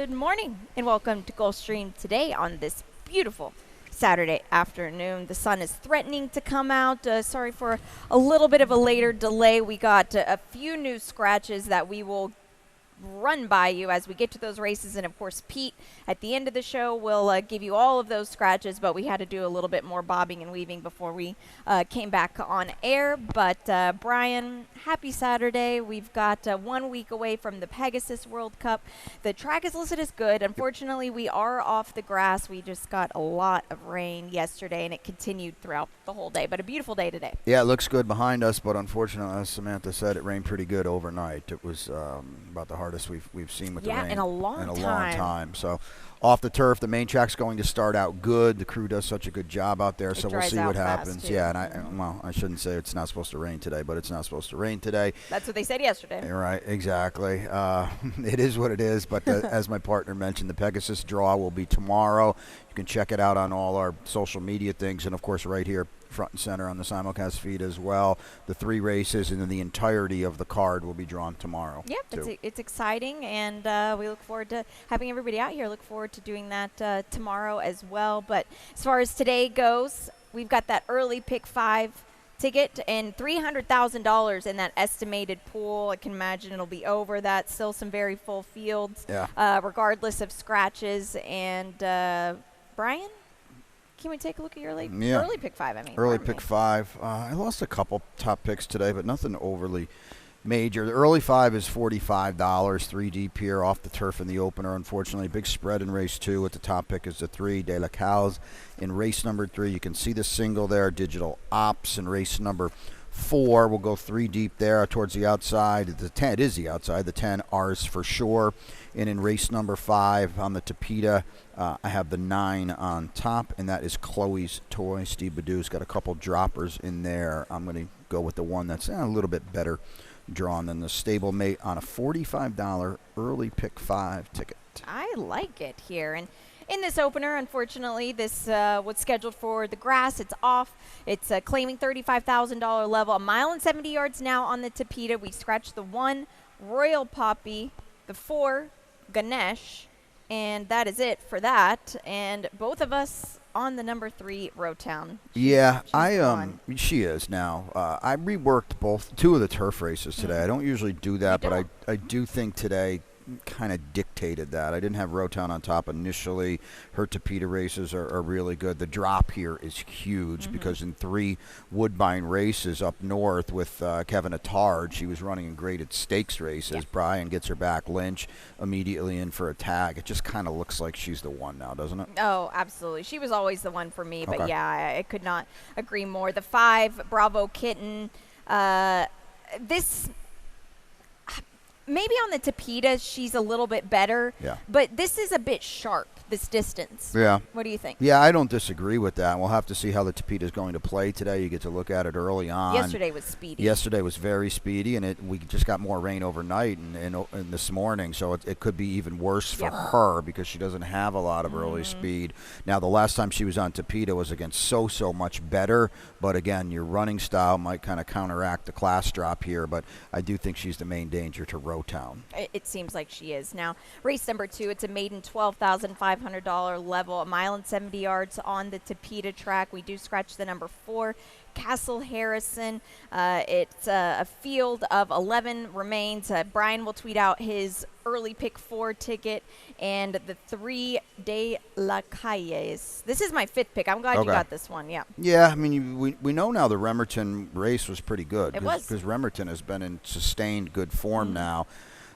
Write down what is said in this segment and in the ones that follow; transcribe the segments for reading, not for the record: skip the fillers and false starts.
Good morning and welcome to Gulfstream today on this beautiful Saturday afternoon. The sun is threatening to come out. Sorry for a little bit of a later delay. We got a few new scratches that we will run by you as we get to those races, and of course Pete at the end of the show will give you all of those scratches, but we had to do a little bit more bobbing and weaving before we came back on air. But Brian, happy Saturday. We've got 1 week away from the Pegasus World Cup. The track is listed as good. Unfortunately, we are off the grass. We just got a lot of rain yesterday and it continued throughout the whole day, but a beautiful day today. Yeah, it looks good behind us, but unfortunately, as Samantha said, it rained pretty good overnight. It was about the hardest we've seen with the rain in a long time. So off the turf, the main track's going to start out good. The crew does such a good job out there, so we'll see what happens. Yeah, and I shouldn't say it's not supposed to rain today, but it's not supposed to rain today. That's what they said yesterday. You're right, exactly. It is what it is, but as my partner mentioned, the Pegasus draw will be tomorrow. You can check it out on all our social media things, and of course right here front and center on the simulcast feed as well. The 3 races and then the entirety of the card will be drawn tomorrow. Yep, it's exciting, and we look forward to having everybody out here. Look forward to doing that tomorrow as well. But as far as today goes, we've got that early pick 5 ticket and $300,000 in that estimated pool. I can imagine it'll be over that. Still some very full fields, regardless of scratches. And Brian, can we take a look at your early pick 5? Early pick 5. I lost a couple top picks today, but nothing overly major. The early 5 is $45, 3 deep here off the turf in the opener. Unfortunately, big spread in race 2. At the top pick is the 3, De La Cals. In race number 3, you can see the single there, Digital Ops. In race number 4, we'll go 3 deep there towards the outside. The 10, it is the outside. The 10, Ours for Sure. And in race number 5 on the Tapeta, I have the 9 on top, and that is Chloe's Toy. Steve Badou's got a couple droppers in there. I'm going to go with the one that's a little bit better drawn than the stablemate on a $45 early pick 5 ticket. I like it here. And in this opener, unfortunately, this was scheduled for the grass. It's off. It's claiming $35,000 level. 1 mile and 70 yards now on the Tapeta. We scratched the 1, Royal Poppy, the 4, Ganesh, and that is it for that. And both of us on the number 3, Rotown. Yeah, she is now. I reworked 2 of the turf races today. I don't usually do that, but I do think today kind of dictated that. I didn't have Rotown on top initially. Her Tapeta races are really good. The drop here is huge because in 3 Woodbine races up north with Kevin Attard, she was running in graded stakes races. Yeah. Brian gets her back. Lynch immediately in for a tag. It just kind of looks like she's the one now, doesn't it? Oh, absolutely. She was always the one for me, but yeah, I could not agree more. The 5, Bravo Kitten. This... Maybe on the Tapeta, she's a little bit better. Yeah. But this is a bit sharp, this distance. Yeah. What do you think? Yeah, I don't disagree with that. We'll have to see how the Tapeta is going to play today. You get to look at it early on. Yesterday was speedy. Yesterday was very speedy, and we just got more rain overnight and this morning, so it could be even worse for her because she doesn't have a lot of early speed. Now, the last time she was on Tapeta was against so much better, but again, your running style might kind of counteract the class drop here, but I do think she's the main danger to Rotown. It seems like she is. Now, race number 2, it's a maiden $12,500 level, 1 mile and 70 yards on the Tapeta track. We do scratch the number 4, Castle Harrison. It's a field of 11 remains. Brian will tweet out his early pick 4 ticket, and the 3, De La Calles. This is my 5th pick. I'm glad you got this one. Yeah. Yeah, I mean, we know now the Remerton race was pretty good. It was. Because Remerton has been in sustained good form now.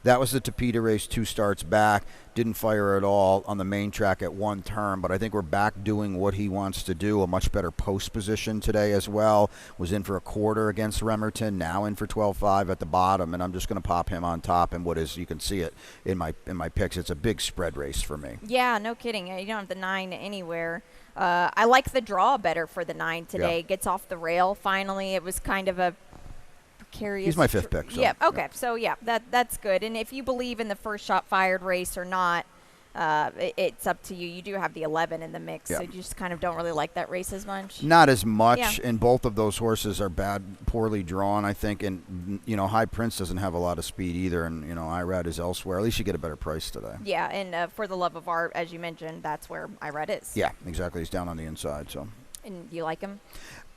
That was the Tapeta race 2 starts back. Didn't fire at all on the main track at 1 turn, but I think we're back doing what he wants to do. A much better post position today as well. Was in for a quarter against Remerton, now in for 12.5 at the bottom, and I'm just going to pop him on top. And you can see it in my picks. It's a big spread race for me. Yeah, no kidding. You don't have the 9 anywhere. I like the draw better for the 9 today. Yeah. Gets off the rail finally. It was kind of a precarious. He's my 5th pick. So, yeah. Okay. Yeah. So that's good. And if you believe in the first shot fired race or not, It's up to you. You do have the 11 in the mix, Yeah. so you just kind of don't really like that race as much. Not as much, Yeah. and both of those horses are poorly drawn, I think. And High Prince doesn't have a lot of speed either, and Irad is elsewhere. At least you get a better price today. Yeah, and for the love of art, as you mentioned, that's where Irad is. Yeah, exactly. He's down on the inside, so. And you like him?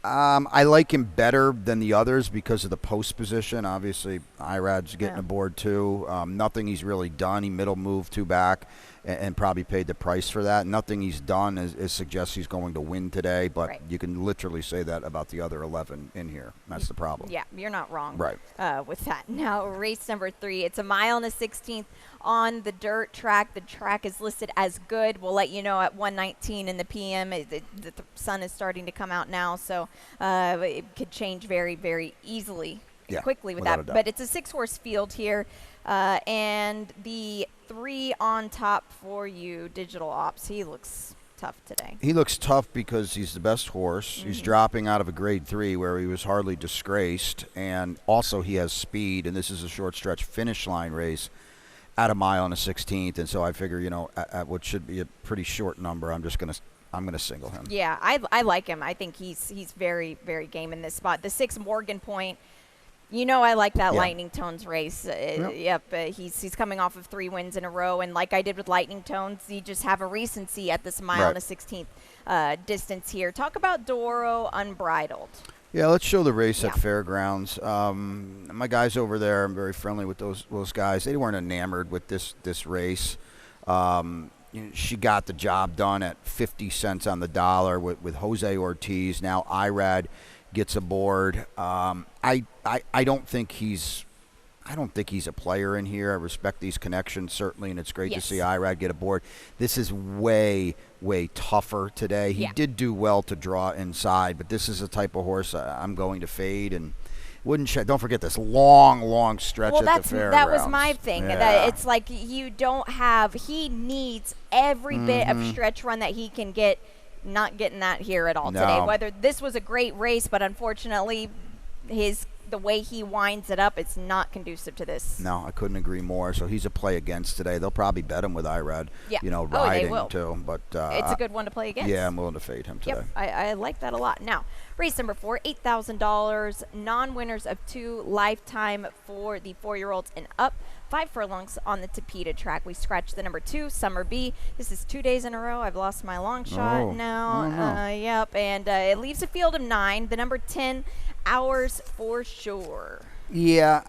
I like him better than the others because of the post position. Obviously, Irad's getting Yeah. aboard too. Nothing he's really done. He middle moved two back and probably paid the price for that. Nothing he's done is suggests he's going to win today, but Right. you can literally say that about the other 11 in here. That's the problem. Yeah, you're not wrong. Right. With that. Now, race number 3. It's a mile and a 16th on the dirt track. The track is listed as good. We'll let you know at 1:19 in the p.m. The sun is starting to come out now, so it could change very, very easily, Yeah, quickly with without that. a doubt. But it's a 6-horse field here, and the 3 on top for you, Digital Ops. He looks tough today. He looks tough because he's the best horse. He's dropping out of a grade 3 where he was hardly disgraced, and also he has speed, and this is a short stretch finish line race at a mile and a 16th, and so I figure, at what should be a pretty short number, I'm gonna single him. Yeah, I like him. I think he's very, very game in this spot. The 6 Morgan Point, I like that Yeah. Lightning Tones race. Yep. He's coming off of 3 wins in a row, and like I did with Lightning Tones, you just have a recency at this mile Right. and a 16th distance here. Talk about Doro Unbridled. Yeah, let's show the race Yeah. at Fairgrounds. My guys over there, I'm very friendly with those guys. They weren't enamored with this race. She got the job done at 50 cents on the dollar with Jose Ortiz. Now Irad gets aboard. I don't think he's a player in here. I respect these connections certainly, and it's great Yes. to see Irad get aboard. This is way tougher today. He Yeah. did do well to draw inside, but this is the type of horse I'm going to fade. And don't forget this long stretch Well, at the Fairgrounds. that was my thing. Yeah. That it's like he needs every bit of stretch run that he can get. Not getting that here at all No. today. Whether this was a great race, but unfortunately, the way he winds it up, it's not conducive to this. No, I couldn't agree more. So he's a play against today. They'll probably bet him with Irad. Yeah. They Riding will. too. But It's a good one to play against. Yeah, I'm willing to fade him today. Yep, I like that a lot. Now, race number 4, $8,000, non-winners of 2 lifetime for the 4-year-olds and up. 5 furlongs on the Tapeta track. We scratched the number 2, Summer B. This is 2 days in a row. I've lost my long shot Oh, now. no. Yep, and it leaves a field of 9. The number 10, Hours for Sure. Yeah,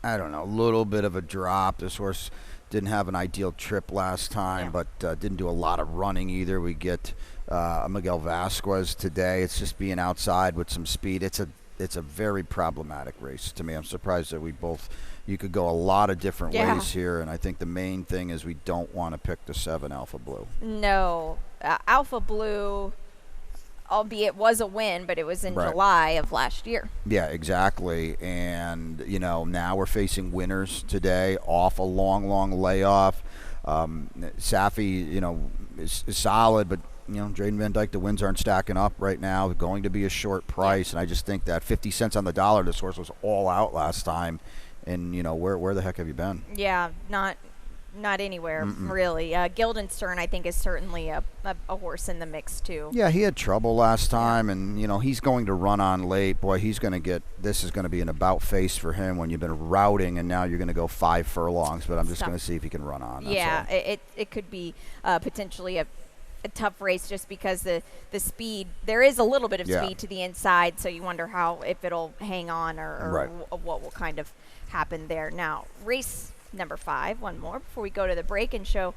I don't know, a little bit of a drop. This horse didn't have an ideal trip last time, Yeah. but didn't do a lot of running either. We get Miguel Vasquez today. It's just being outside with some speed. It's a very problematic race to me. I'm surprised that you could go a lot of different Yeah. ways here, and I think the main thing is we don't want to pick the 7 Alpha Blue. No. Alpha Blue, albeit was a win, but it was in Right. July of last year. Yeah, exactly. And, now we're facing winners today off a long layoff. Safi, is solid, but, Drayden Van Dyke, the wins aren't stacking up right now. Going to be a short price. And I just think that 50 cents on the dollar, this horse was all out last time. And, where the heck have you been? Yeah, not anywhere, really. Guildenstern, I think, is certainly a horse in the mix, too. Yeah, he had trouble last time, and, he's going to run on late. Boy, this is going to be an about face for him when you've been routing, and now you're going to go 5 furlongs. But I'm just going to see if he can run on. That's Yeah, all. it could be potentially a tough race just because the speed, there is a little bit of Yeah. speed to the inside, so you wonder if it'll hang on or Right. what will kind of happen there. Now, race number 5, one more before we go to the break and show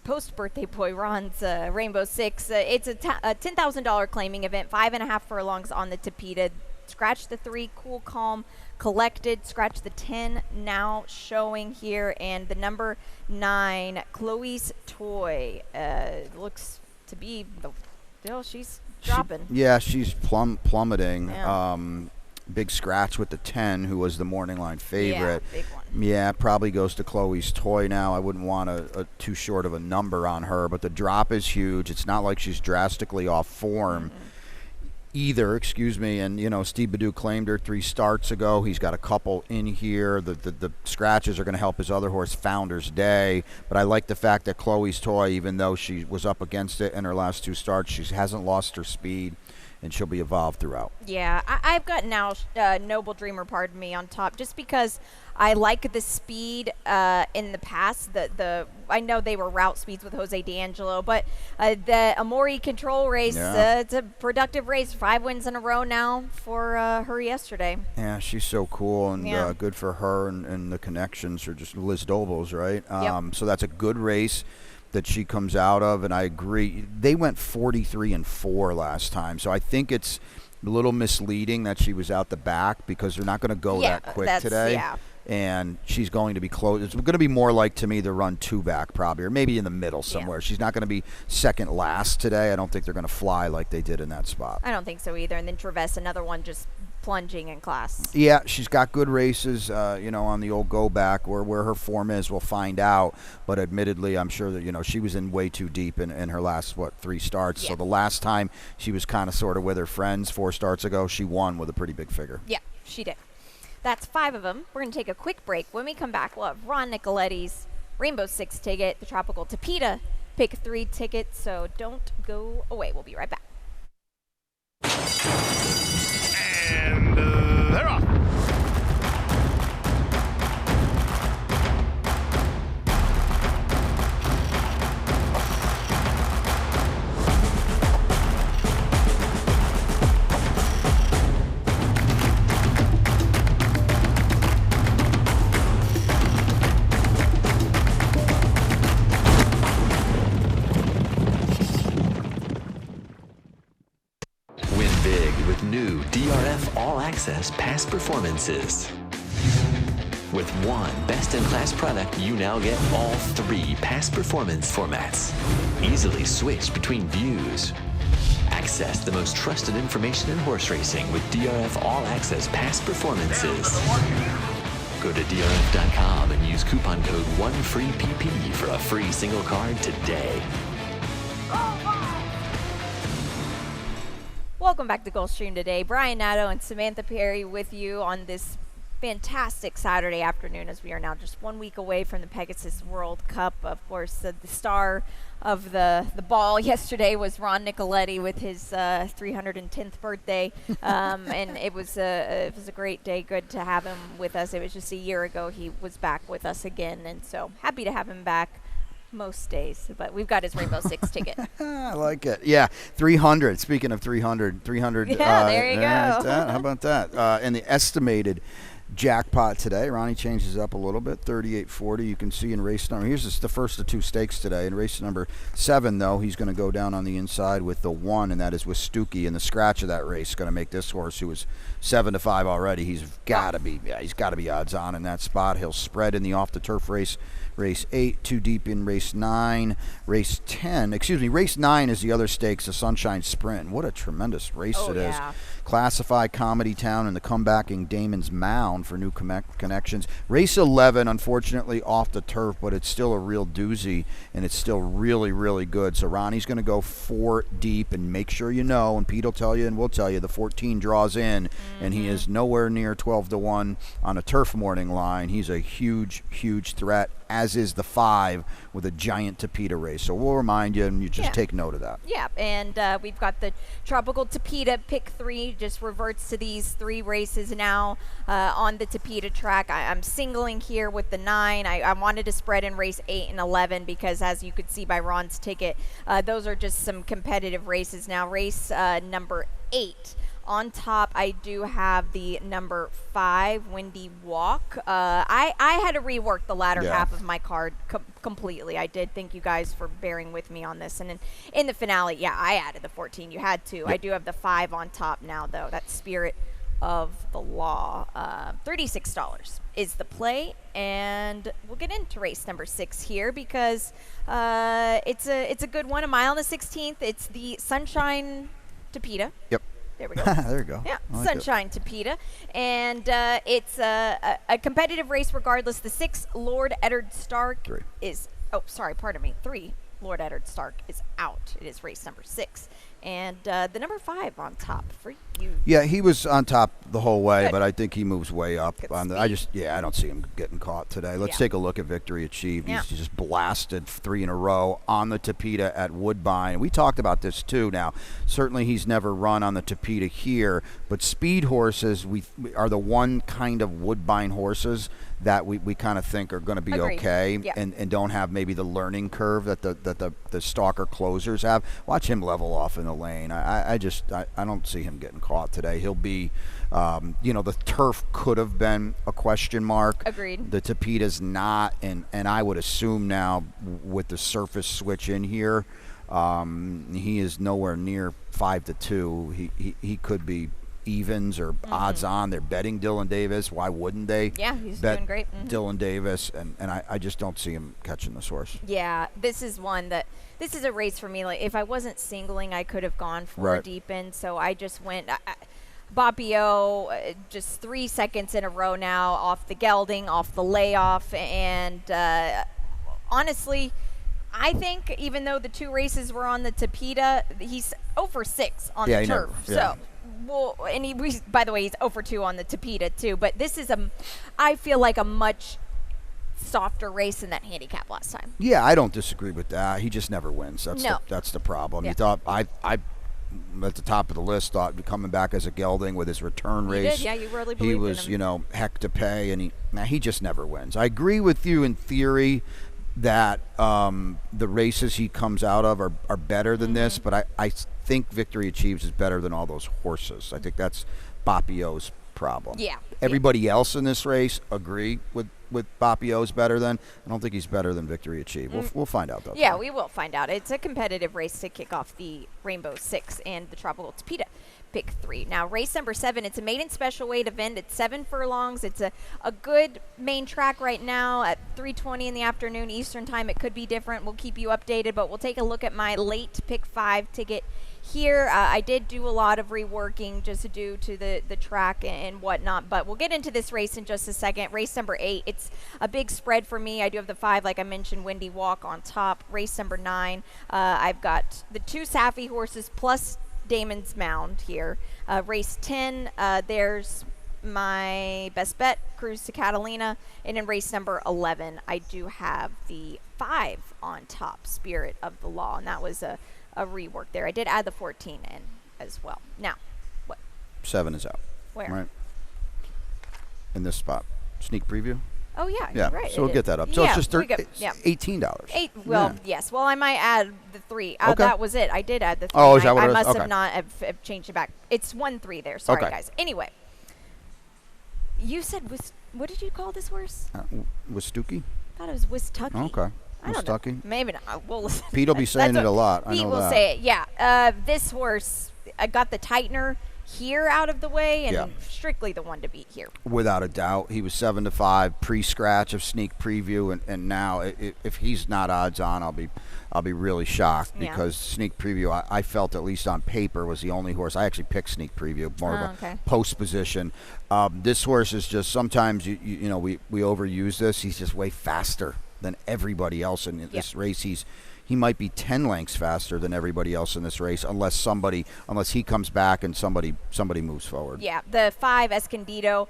post-birthday boy Ron's Rainbow 6. It's a $10,000 claiming event, 5.5 furlongs on the Tapeta. Scratch the 3, Cool Calm Collected. Scratch the 10 now showing here, and the number 9, Chloe's Toy, looks to be she's dropping. She's plummeting. Yeah. Big scratch with the 10, who was the morning line favorite. Yeah, big one. Yeah, probably goes to Chloe's Toy now. I wouldn't want a too short of a number on her, but the drop is huge. It's not like she's drastically off form. either, excuse me. And, Steve Badu claimed her 3 starts ago. He's got a couple in here. The scratches are going to help his other horse, Founder's Day. But I like the fact that Chloe's Toy, even though she was up against it in her last 2 starts, she hasn't lost her speed, and she'll be evolved throughout. Yeah, I've got now Noble Dreamer, pardon me, on top, just because I like the speed in the past. I know they were route speeds with Jose D'Angelo, but the Amori Control race, it's a productive race. 5 wins in a row now for her yesterday. Yeah, she's so cool, and good for her, and the connections are just Liz Doble's, right? Yep. So that's a good race that she comes out of, and I agree. They went 43-4 last time, so I think it's a little misleading that she was out the back because they're not going to go that quick today. Yeah. And she's going to be close. It's going to be more like, to me, the run 2 back probably, or maybe in the middle somewhere. Yeah. She's not going to be second last today. I don't think they're going to fly like they did in that spot. I don't think so either. And then Traverse, another one just plunging in class. Yeah, she's got good races, on the old go back. Where her form is, we'll find out. But admittedly, I'm sure that, she was in way too deep in her last, 3 starts. Yeah. So the last time she was kind of sort of with her friends 4 starts ago, she won with a pretty big figure. Yeah, she did. That's 5 of them. We're going to take a quick break. When we come back, we'll have Ron Nicoletti's Rainbow 6 ticket, the Tropical Tapeta Pick 3 ticket. So don't go away. We'll be right back. And they're off. New DRF All Access past performances. With one best-in-class product, you now get all 3 past performance formats. Easily switch between views. Access the most trusted information in horse racing with DRF All Access past performances. Go to DRF.com and use coupon code 1FREEPP for a free single card today. Welcome back to Gulfstream today. Brian Nadeau and Samantha Perry with you on this fantastic Saturday afternoon, as we are now just 1 week away from the Pegasus World Cup. Of course, the star of the ball yesterday was Ron Nicoletti with his 310th birthday, and it was a great day. Good to have him with us. It was just a year ago he was back with us again, and so happy to have him back most days, but we've got his Rainbow 6 ticket. I like it. Yeah, 300. Speaking of 300. Yeah, there you go. How about that? And the estimated jackpot today, Ronnie changes up a little bit, 38.40. You can see in race number, here's the first of 2 stakes today. In race number 7, though, he's going to go down on the inside with the 1, and that is with Stuckey. And the scratch of that race is going to make this horse, who was 7-5 already, he's got to be odds on in that spot. He'll spread in the off the turf race. Race 8, 2 deep in race 9. Race 9 is the other stakes, the Sunshine Sprint. What a tremendous race it is. Classify Comedy Town and the comebacking Damon's Mound for new connections. Race 11, unfortunately, off the turf, but it's still a real doozy, and it's still really, really good. So Ronnie's going to go 4 deep, and make sure you know, and Pete will tell you, and we'll tell you, the 14 draws in, and he is nowhere near 12-1 on a turf morning line. He's a huge, huge threat, as is the 5 with a giant Tapeta race. So we'll remind you, and you just take note of that. Yeah, and we've got the Tropical Tapeta Pick 3, just reverts to these 3 races now on the Tapeta track. I'm singling here with the 9. I wanted to spread in race 8 and 11 because, as you could see by Ron's ticket, those are just some competitive races. Now, race number 8. On top, I do have the number 5, Windy Walk. I had to rework the latter half of my card completely. I did. Thank you guys for bearing with me on this. And in the finale, I added the 14. You had to. Yep. I do have the 5 on top now, though. That's Spirit of the Law. $36 is the play. And we'll get into race number 6 here because it's a good one. A mile and a 16th. It's the Sunshine Tapeta. Yep. There we go. There you go. Yeah, Sunshine Tapeta. And it's a competitive race regardless. The 6, Lord Eddard Stark 3. 3, Lord Eddard Stark is out. It is race number 6. And the number 5 on top for you. Yeah, he was on top the whole way, Good. but I think he moves way up. Good I speed. don't see him getting caught today. Let's Yeah. take a look at Victory Achieved. Yeah. He's just blasted 3 in a row on the Tapeta at Woodbine. We talked about this too. Now, certainly he's never run on the Tapeta here, but speed horses we are the one kind of Woodbine horses that we kind of think are going to be Agreed. okay Yeah. and don't have maybe the learning curve that the stalker closers have. Watch him level off in the lane. I don't see him getting caught today. He'll be, the turf could have been a question mark. Agreed. The Tapeta's not, and I would assume now with the surface switch in here, he is nowhere near 5-2. He could be evens or odds on. They're betting Dylan Davis. Why wouldn't they? Yeah, he's bet doing great. Dylan Davis, and I just don't see him catching this horse. Yeah, this is a race for me. Like, if I wasn't singling, I could have gone for Right. a deep end. So I just went. Bapio, just 3 seconds in a row now off the gelding, off the layoff, and honestly, I think even though the 2 races were on the Tapeta, he's 0-6 on Yeah, the he turf. never- yeah. So. Well, and by the way, he's 0-2 on the Tapeta too. But this is I feel like a much softer race than that handicap last time. Yeah, I don't disagree with that. He just never wins. No. That's the problem. Yeah. You thought I at the top of the list thought coming back as a gelding with his return You race. did, yeah, you really He believed in was, him. heck to pay, and he just never wins. I agree with you in theory that the races he comes out of are better than this, but I think Victory Achieves is better than all those horses. I think that's Bapio's problem. Yeah. Everybody else in this race agree with Bapio's better than. I don't think he's better than Victory Achieved. We'll find out though. Yeah, we will find out. It's a competitive race to kick off the Rainbow 6 and the Tropical Tapeta Pick 3. Now, race number 7, it's a maiden special weight event. It's 7 furlongs. It's a good main track right now at 3:20 in the afternoon Eastern time. It could be different. We'll keep you updated, but we'll take a look at my late Pick 5 ticket here. I did do a lot of reworking just due to the track and whatnot, but we'll get into this race in just a second. Race number 8, it's a big spread for me. I do have the 5, like I mentioned, Windy Walk on top. Race number 9, I've got the 2 Safi horses plus Damon's Mound here. Race 10, there's my best bet, Cruise to Catalina. And in race number 11, I do have the 5 on top, Spirit of the Law, and that was a rework there. I did add the 14 in as well. Now, what? 7 is out. Where? Right. In this spot. Sneak preview? Oh, yeah, Yeah. you're right. So we'll get that up. So yeah, it's just we got- it's yeah. $18. Well, Yeah. yes. Well, I might add the 3. Okay. That was it. I did add the 3. Oh, is that what I it is? must Okay. have not have changed it back. It's 1-3 there. Sorry, Okay. guys. Anyway, you said what did you call this horse? Was Stookie? I thought it was Wistucky. Okay. I don't know. Wistucky? Maybe not. We'll listen. Pete will be saying it a lot. I Pete know will that. say it. Yeah. This horse, I got the tightener here out of the way, and Yeah. strictly the one to beat here. Without a doubt. He was 7-5 pre-scratch of sneak preview, and now if he's not odds on, I'll be really shocked Yeah. because sneak preview I felt at least on paper was the only horse I actually picked sneak preview more of a Okay. post position. This horse is just sometimes we overuse this. He's just way faster than everybody else in this race. He might be 10 lengths faster than everybody else in this race unless he comes back and somebody moves forward. Yeah, the 5 Escondido.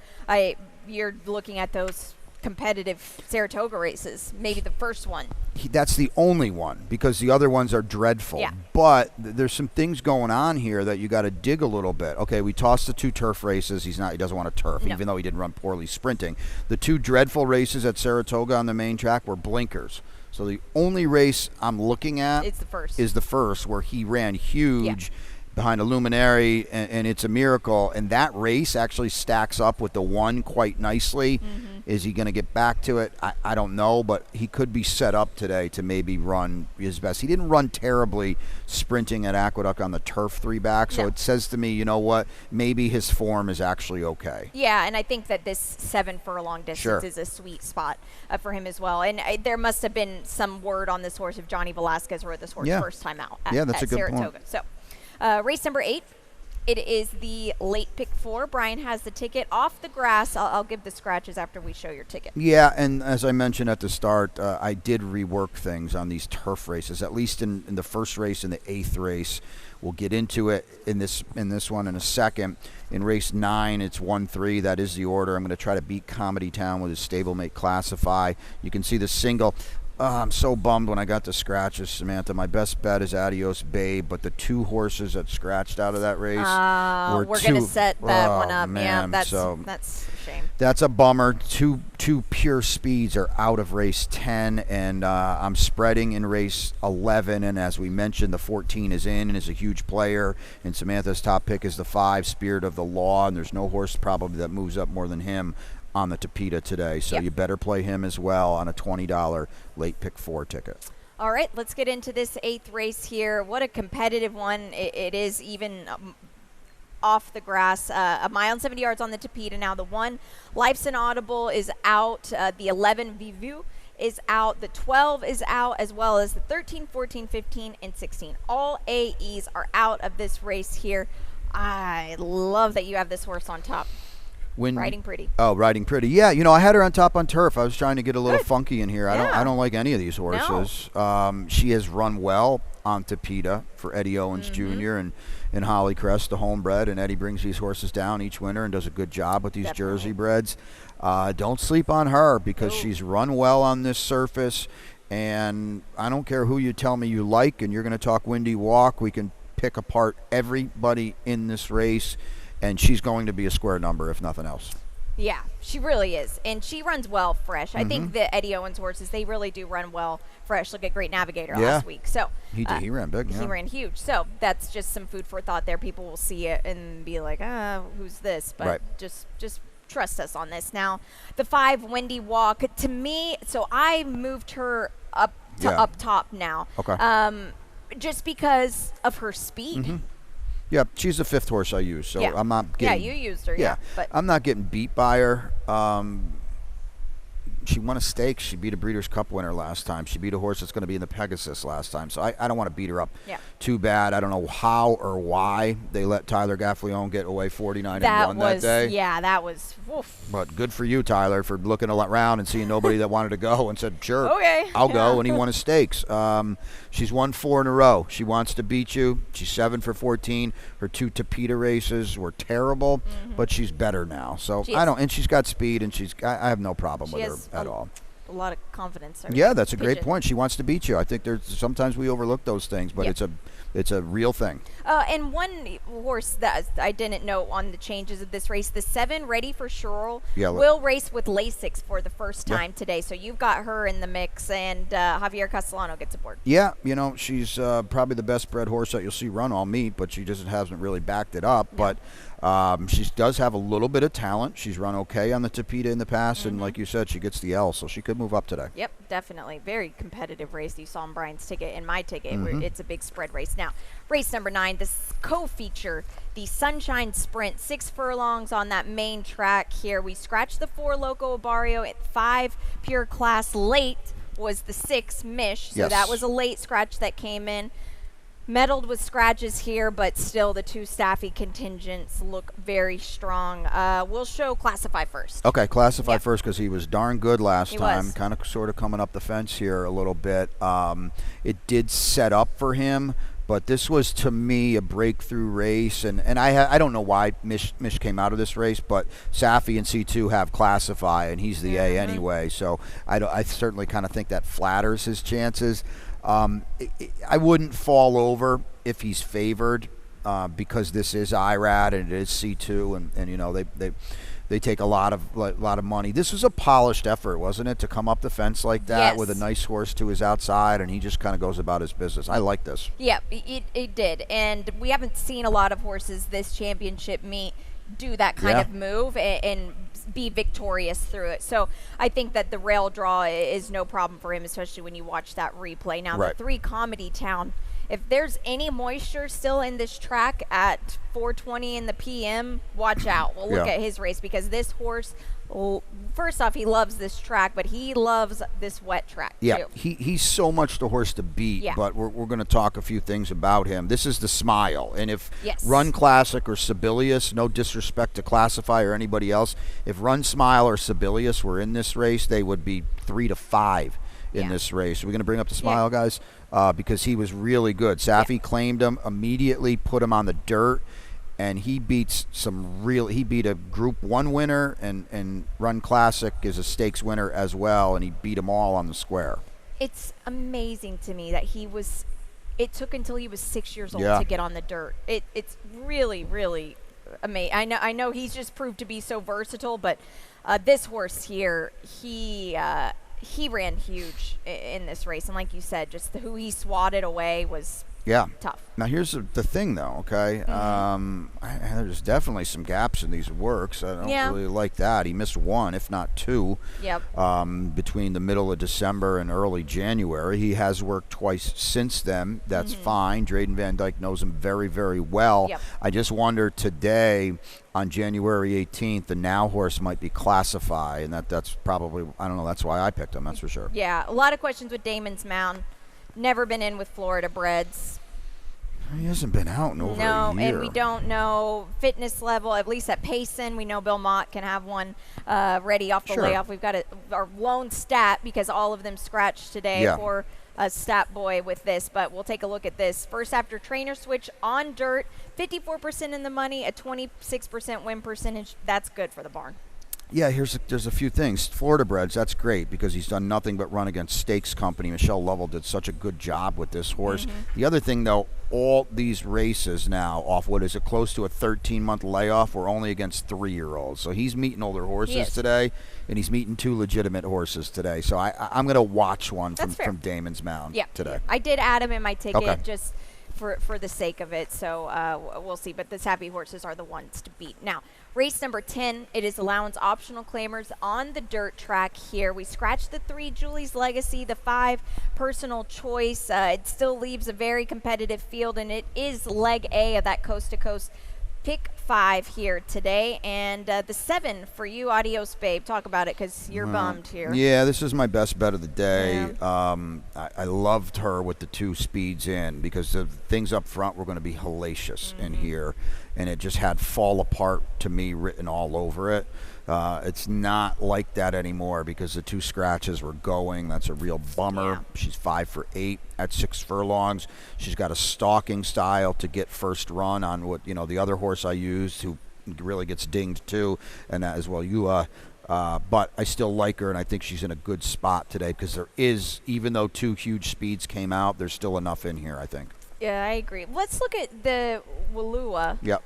You're looking at those competitive Saratoga races. Maybe the first one. That's the only one because the other ones are dreadful. Yeah. But there's some things going on here that you got to dig a little bit. Okay, we tossed the 2 turf races. He doesn't want a turf, No. even though he didn't run poorly sprinting. The 2 dreadful races at Saratoga on the main track were blinkers. So the only race I'm looking at It's the first. is the first where he ran huge behind a Luminary, and it's a miracle. And that race actually stacks up with the 1 quite nicely. Mm-hmm. Is he going to get back to it? I don't know, but he could be set up today to maybe run his best. He didn't run terribly sprinting at Aqueduct on the turf 3 back, so No. it says to me, you know what, maybe his form is actually okay. Yeah, and I think that this 7 furlong distance Sure. is a sweet spot for him as well. And there must have been some word on this horse if Johnny Velasquez rode this horse Yeah. first time out at, Yeah, that's at a good point. Saratoga. So, race number 8. It is the late pick 4. Brian has the ticket off the grass. I'll give the scratches after we show your ticket. Yeah, and as I mentioned at the start, I did rework things on these turf races, at least in the first race and the 8th race. We'll get into it in this one in a second. In race 9, it's 1-3. That is the order. I'm going to try to beat Comedy Town with his stablemate Classify. You can see the single. I'm so bummed when I got the scratches, Samantha. My best bet is Adios Babe, but the 2 horses that scratched out of that race were we're going to set that one up. Man. Yeah, So that's a shame. that's a bummer. Two pure speeds are out of race 10, and I'm spreading in race 11. And as we mentioned, the 14 is in and is a huge player. And Samantha's top pick is the 5, Spirit of the Law, and there's no horse probably that moves up more than him on the Tapeta today. So you better play him as well on a $20 late pick 4 ticket. All right, let's get into this 8th race here. What a competitive one it is, even off the grass. A mile and 70 yards on the Tapeta. Now the 1, Life's an Audible, is out. The 11, Vivu, is out. The 12 is out, as well as the 13, 14, 15, and 16. All AEs are out of this race here. I love that you have this horse on top. Riding Pretty. Oh, Riding Pretty. Yeah, I had her on top on turf. I was trying to get a little funky in here. Yeah. I don't like any of these horses. No. She has run well on Tapeta for Eddie Owens Jr. and Holly Crest, the homebred, and Eddie brings these horses down each winter and does a good job with these Jersey breds. Don't sleep on her because she's run well on this surface, and I don't care who you tell me you like, and you're going to talk Windy Walk. We can pick apart everybody in this race, and she's going to be a square number, if nothing else. Yeah, she really is. And she runs well fresh. I think the Eddie Owens horses, they really do run well fresh. Look at Great Navigator last week. So He ran big. He ran huge. So that's just some food for thought there. People will see it and be like, who's this? But just trust us on this. Now, the 5, Windy Walk, to me, so I moved her up to up top now. Okay. Just because of her speed. Yeah, she's the 5th horse I use, so I'm not getting... Yeah, you used her, but I'm not getting beat by her. She won a stakes. She beat a Breeders' Cup winner last time. She beat a horse that's going to be in the Pegasus last time, so I don't want to beat her up too bad. I don't know how or why they let Tyler Gaffalione get away 49-1 that day. Yeah, that was... Oof. But good for you, Tyler, for looking around and seeing nobody that wanted to go and said, sure, okay, I'll go, and he won a stakes. She's won 4 in a row. She wants to beat you. She's 7 for 14. Her 2 Tapeta races were terrible, but she's better now. So and she's got speed, and I have no problem with her at all. A lot of confidence. Yeah, that's a great point. She wants to beat you. I think sometimes we overlook those things, but it's a real thing. And one horse that I didn't know on the changes of this race, the 7, Ready for Sherrill, will race with Lasix for the first time today. So you've got her in the mix, and Javier Castellano gets aboard. Yeah, she's probably the best bred horse that you'll see run all meet, but she just hasn't really backed it up. No. But she does have a little bit of talent. She's run okay on the Tapeta in the past, and like you said, she gets the L, so she could move up today. Yep, definitely. Very competitive race. You saw in Brian's ticket and my ticket. It's a big spread race. Now, race number 9, this co-feature, the Sunshine Sprint, 6 furlongs on that main track here. We scratched the 4 Loco Barrio at 5 pure class. Late was the 6 Mish, so that was a late scratch that came in. Meddled with scratches here, but still the 2 Staffy contingents look very strong. We'll show Classify first. Okay, Classify first because he was darn good last time. Kind of sort of coming up the fence here a little bit. It did set up for him, but this was, to me, a breakthrough race. And I don't know why Mish came out of this race, but Safi and C2 have Classify, and he's the A anyway. So I certainly kind of think that flatters his chances. I wouldn't fall over if he's favored because this is IRAD and it is C2, and they take a lot of money. This was a polished effort, wasn't it, to come up the fence like that with a nice horse to his outside, and he just kind of goes about his business. I like this. Yeah, it did, and we haven't seen a lot of horses this championship meet do that kind of move and be victorious through it. So I think that the rail draw is no problem for him, especially when you watch that replay. Now, the 3 Comedy Town, if there's any moisture still in this track at 4:20 in the PM, watch out. We'll look at his race because this horse, first off, he loves this track, but he loves this wet track too. He's so much the horse to beat, but we're going to talk a few things about him. This is the Smile, and if Run Classic or Sibelius, no disrespect to Classify or anybody else, if Run Smile or Sibelius were in this race, they would be 3 to 5 in this race. Are we going to bring up the smile, guys? Because he was really good. Safi claimed him, immediately put him on the dirt, and he beat he beat a Group 1 winner, and Run Classic is a stakes winner as well, and he beat them all on the square. It's amazing to me that it took until he was 6 years old Yeah. to get on the dirt. It's really, really amazing. I know he's just proved to be so versatile, but this horse here, he ran huge in this race. And like you said, just who he swatted away was tough. Now, here's the thing, though, okay? There's definitely some gaps in these works. I don't really like that. He missed one, if not two, between the middle of December and early January. He has worked twice since then. That's fine. Drayden Van Dyke knows him very, very well. Yep. I just wonder today, on January 18th, the Now horse might be classified, and that's probably, I don't know, that's why I picked him, that's for sure. Yeah, a lot of questions with Damon's Mound. Never been in with Florida breds. He hasn't been out in over a year. No, and we don't know fitness level, at least at Payson. We know Bill Mott can have one ready off the layoff. We've got our lone stat, because all of them scratched today for a stat boy with this, but we'll take a look at this. First after trainer switch on dirt, 54% in the money, a 26% win percentage. That's good for the barn. Yeah, there's a few things. Florida breds, that's great because he's done nothing but run against Stakes Company. Michelle Lovell did such a good job with this horse. The other thing, though, all these races now, off what is it, close to a 13-month layoff, were only against 3-year-olds. So he's meeting older horses today, and he's meeting 2 legitimate horses today. So I'm going to watch one from Damon's Mound today. I did add him in my ticket just for the sake of it. So we'll see. But the Sappy horses are the ones to beat. Now, race number 10, it is allowance optional claimers on the dirt track here. We scratched the 3 Julie's Legacy, the 5 Personal Choice. It still leaves a very competitive field, and it is leg A of that coast-to-coast pick 5 here today. And the 7 for you, Adios Babe. Talk about it, because you're bummed here. Yeah, this is my best bet of the day. Yeah. I loved her with the 2 speeds in, because the things up front were going to be hellacious in here, and it just had Fall Apart to me written all over it. It's not like that anymore because the 2 scratches were going. That's a real bummer. Yeah. She's 5 for 8 at 6 furlongs. She's got a stalking style to get first run on what, the other horse I used, who really gets dinged too, and that as well. But I still like her, and I think she's in a good spot today because there is, even though 2 huge speeds came out, there's still enough in here, I think. Yeah, I agree. Let's look at the Wallua. Yep.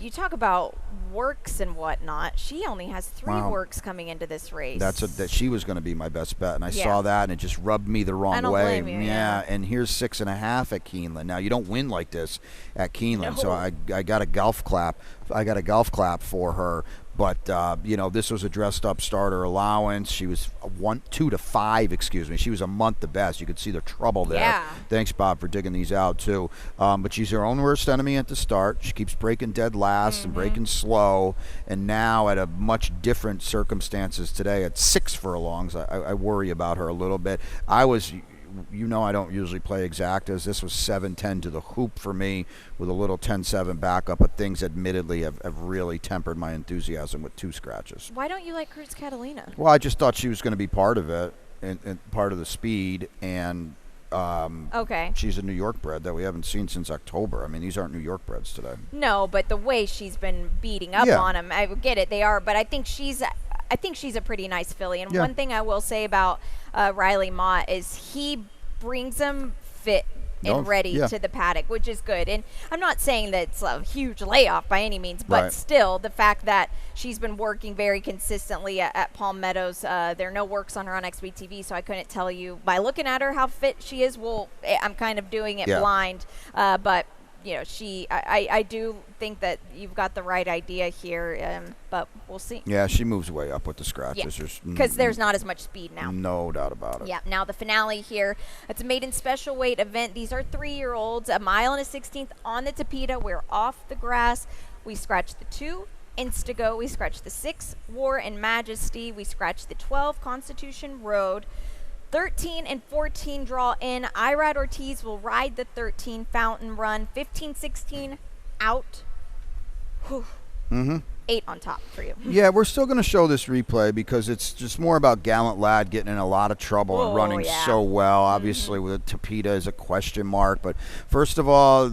You talk about works and whatnot. She only has 3 works coming into this race. That she was going to be my best bet, and I saw that, and it just rubbed me the wrong I don't way. blame you, And here's 6.5 at Keeneland. Now you don't win like this at Keeneland, No. so I got a golf clap. I got a golf clap for her. But this was a dressed-up starter allowance. She was 2 to 5. Excuse me. She was a month the best. You could see the trouble there. Yeah. Thanks, Bob, for digging these out too. But she's her own worst enemy at the start. She keeps breaking dead last and breaking slow. And now, at a much different circumstances today, at 6 furlongs, I worry about her a little bit. I don't usually play exactas. This was 7-10 to the hoop for me with a little 10-7 backup, but things admittedly have really tempered my enthusiasm with 2 scratches. Why don't you like Cruz Catalina? Well, I just thought she was going to be part of it and part of the speed, and she's a New York bred that we haven't seen since October. I mean, these aren't New York breds today. No, but the way she's been beating up on them, I get it. They are, but I think she's a pretty nice filly. And one thing I will say about Riley Mott is he brings them fit and ready to the paddock, which is good. And I'm not saying that it's a huge layoff by any means, but still, the fact that she's been working very consistently at Palm Meadows, there are no works on her on XBTV, so I couldn't tell you by looking at her how fit she is. I'm kind of doing it blind, but I do think that you've got the right idea here, but we'll see. Yeah, she moves way up with the scratches. Because there's not as much speed now. No doubt about it. Yeah, now the finale here. It's a maiden special weight event. These are 3-year-olds, a mile and a 16th on the Tapeta. We're off the grass. We scratched the 2, Instago. We scratched the 6, War and Majesty. We scratched the 12, Constitution Road. 13 and 14 draw in. Irad Ortiz will ride the 13, Fountain Run. 15, 16 out. Whew. 8 on top for you. Yeah, we're still going to show this replay because it's just more about Gallant Lad getting in a lot of trouble and running so well. Obviously, with Tapita is a question mark. But first of all,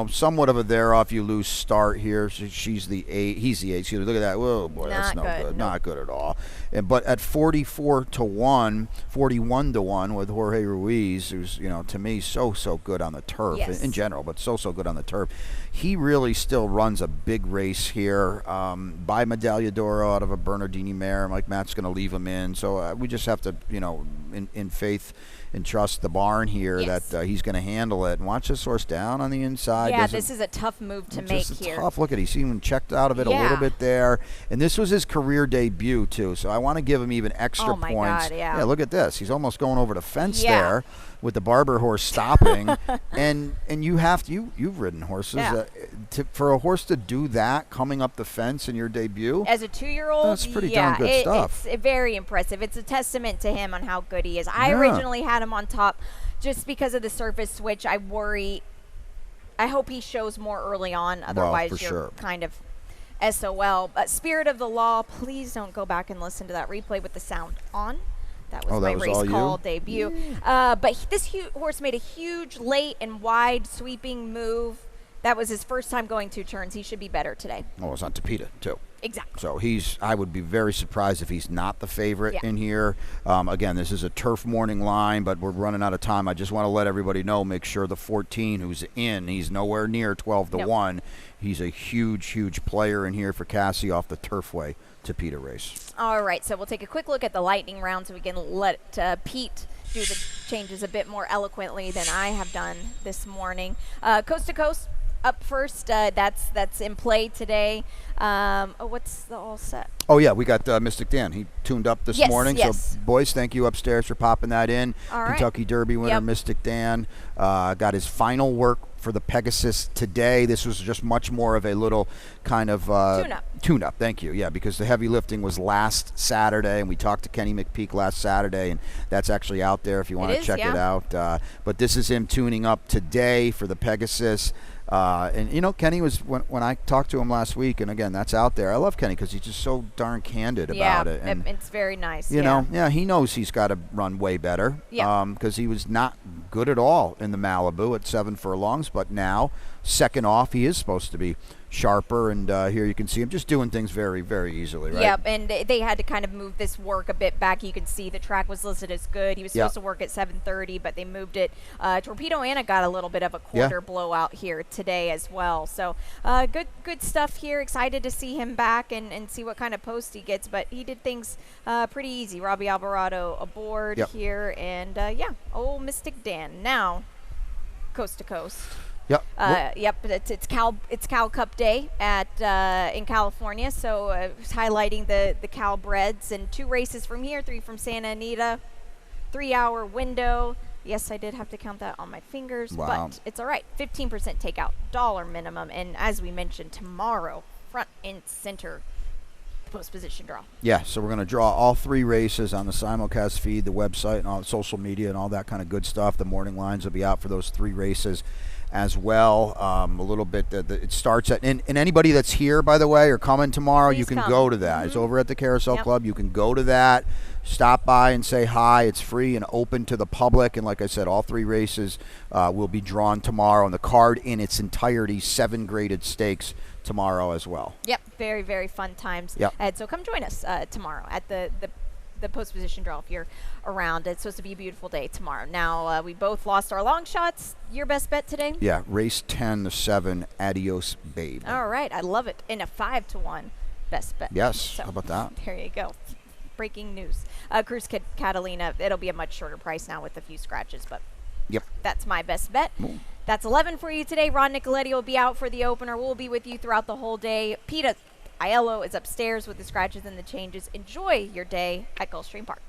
somewhat of a there-off you lose start here. She's the 8. He's the 8. Excuse me. Look at that. Whoa, boy, that's no good. Nope. Not good at all. But at 41 to 1 with Jorge Ruiz, who's, to me, so good on the turf in general, but so good on the turf. He really still runs a big race here. By Medaglia d'Oro out of a Bernardini mare. Mike Matt's going to leave him in. So we just have to, in faith and trust the barn here that he's going to handle it. And watch this horse down on the inside. Yeah, this is a tough move to make here. Tough. Look at it. He's even checked out of it a little bit there. And this was his career debut, too. So I want to give him even extra points. God, yeah. Look at this. He's almost going over the fence there with the Barber horse stopping. and you've ridden horses. Yeah. For a horse to do that coming up the fence in your debut. As a 2-year-old, that's pretty darn good stuff. It's very impressive. It's a testament to him on how good he is. I originally had him on top just because of the surface switch. I hope he shows more early on. Otherwise, you're kind of SOL. But Spirit of the Law, please don't go back and listen to that replay with the sound on. That was my race call debut. But this horse made a huge late and wide sweeping move. That was his first time going 2 turns. He should be better today. Oh, it's on Tapita, too. Exactly. So I would be very surprised if he's not the favorite in here. Again, this is a turf morning line, but we're running out of time. I just want to let everybody know, make sure the 14 who's in, he's nowhere near 12 to 1. He's a huge player in here for Cassie off the Turfway Tapita race. All right, so we'll take a quick look at the lightning round so we can let Pete do the changes a bit more eloquently than I have done this morning. Coast to Coast up first. That's in play today. What's the all set? Oh, yeah, we got Mystic Dan. He tuned up this morning. So, boys, thank you upstairs for popping that in. All right. Kentucky Derby winner, Mystic Dan, got his final work for the Pegasus today. This was just much more of a little kind of tune-up. Thank you. Yeah, because the heavy lifting was last Saturday, and we talked to Kenny McPeak last Saturday, and that's actually out there if you want to check it out. But this is him tuning up today for the Pegasus. And Kenny was when I talked to him last week, and again, that's out there. I love Kenny because he's just so darn candid about it. And it's very nice. You know, he knows he's got to run way better. Yeah. Because he was not good at all in the Malibu at 7 furlongs, but now second off, he is supposed to be sharper, and here you can see him just doing things very, very easily, right? Yep, and they had to kind of move this work a bit back. You can see the track was listed as good. He was supposed to work at 7:30, but they moved it. Torpedo Anna got a little bit of a quarter blowout here today as well. So good stuff here. Excited to see him back and see what kind of post he gets, but he did things pretty easy. Robbie Alvarado aboard here, and old Mystic Dan. Now, coast to coast. Yep. It's Cal Cup Day in California, so it's highlighting the Cal Breds, and 2 races from here, 3 from Santa Anita, 3-hour window. Yes, I did have to count that on my fingers, but it's all right. 15% takeout, $1 minimum, and as we mentioned, tomorrow, front and center, post position draw. Yeah, so we're going to draw all 3 races on the simulcast feed, the website, and all social media, and all that kind of good stuff. The morning lines will be out for those 3 races as well. A little bit it starts at, and anybody that's here, by the way, or coming tomorrow, you can go to that. It's over at the Carousel Club. You can go to that, stop by and say hi. It's free and open to the public, and like I said, all 3 races will be drawn tomorrow, and the card in its entirety, 7 graded stakes tomorrow as well. Yep, very, very fun times. Yep. And so come join us tomorrow at the post position draw if you're around. It's supposed to be a beautiful day tomorrow. Now, we both lost our long shots. Your best bet today? Yeah, race 10 to 7, Adios Babe. All right, I love it. In a 5-1 best bet. Yes, so, how about that? There you go. Breaking news. Cruz Catalina, it'll be a much shorter price now with a few scratches, but that's my best bet. Ooh. That's 11 for you today. Ron Nicoletti will be out for the opener. We'll be with you throughout the whole day. Peta Aiello is upstairs with the scratches and the changes. Enjoy your day at Gulfstream Park.